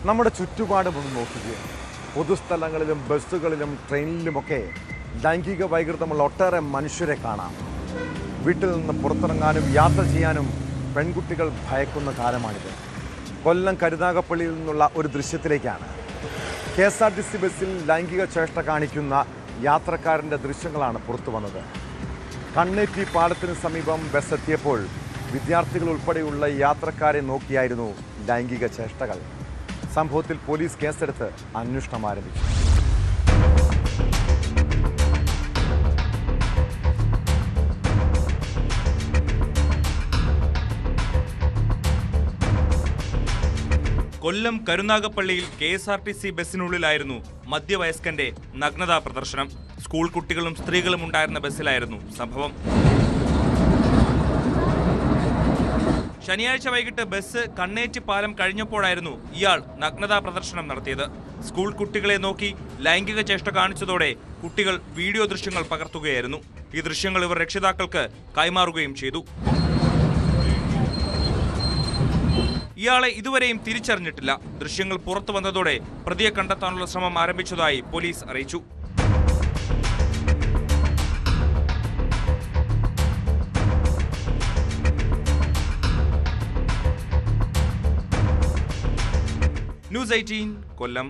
നമ്മുടെ ചുറ്റുപാടും ഒന്ന് നോക്കുകയാണ്. പൊതുസ്ഥലങ്ങളിലും ബസ്സുകളിലും ട്രെയിനിലുമൊക്കെ ലൈംഗിക വൈകൃതമുള്ള ഒട്ടേറെ മനുഷ്യരെ കാണാം. വീട്ടിൽ നിന്ന് പുറത്തിറങ്ങാനും യാത്ര ചെയ്യാനും പെൺകുട്ടികൾ ഭയക്കുന്ന കാലമാണിത്. കൊല്ലം കരുനാഗപ്പള്ളിയിൽ നിന്നുള്ള ഒരു ദൃശ്യത്തിലേക്കാണ്. KSRTC ബസ്സിൽ ലൈംഗിക ചേഷ്ട കാണിക്കുന്ന യാത്രക്കാരൻ്റെ ദൃശ്യങ്ങളാണ് പുറത്തു വന്നത്. കണ്ണേറ്റി പാലത്തിന് സമീപം ബസ് എത്തിയപ്പോൾ വിദ്യാർത്ഥികൾ ഉൾപ്പെടെയുള്ള യാത്രക്കാരെ നോക്കിയായിരുന്നു ലൈംഗിക ചേഷ്ടകൾ. സംഭവത്തിൽ പോലീസ് കേസെടുത്ത് അന്വേഷണം ആരംഭിച്ചു. കൊല്ലം കരുനാഗപ്പള്ളിയിൽ KSRTC ബസ്സിനുള്ളിലായിരുന്നു മധ്യവയസ്കന്റെ നഗ്നതാ പ്രദർശനം. സ്കൂൾ കുട്ടികളും സ്ത്രീകളും ഉണ്ടായിരുന്ന ബസ്സിലായിരുന്നു സംഭവം. ശനിയാഴ്ച വൈകിട്ട് ബസ് കണ്ണേറ്റി പാലം കഴിഞ്ഞപ്പോഴായിരുന്നു ഇയാൾ നഗ്നതാ പ്രദർശനം നടത്തിയത്. സ്കൂൾ കുട്ടികളെ നോക്കി ലൈംഗിക ചേഷ്ട കാണിച്ചതോടെ കുട്ടികൾ വീഡിയോ ദൃശ്യങ്ങൾ പകർത്തുകയായിരുന്നു. ഈ ദൃശ്യങ്ങൾ ഇവർ രക്ഷിതാക്കൾക്ക് കൈമാറുകയും ചെയ്തു. ഇയാളെ ഇതുവരെയും തിരിച്ചറിഞ്ഞിട്ടില്ല. ദൃശ്യങ്ങൾ പുറത്തു വന്നതോടെ പ്രതിയെ കണ്ടെത്താനുള്ള ശ്രമം ആരംഭിച്ചതായി പോലീസ് അറിയിച്ചു. ന്യൂസ് 18 കൊല്ലം.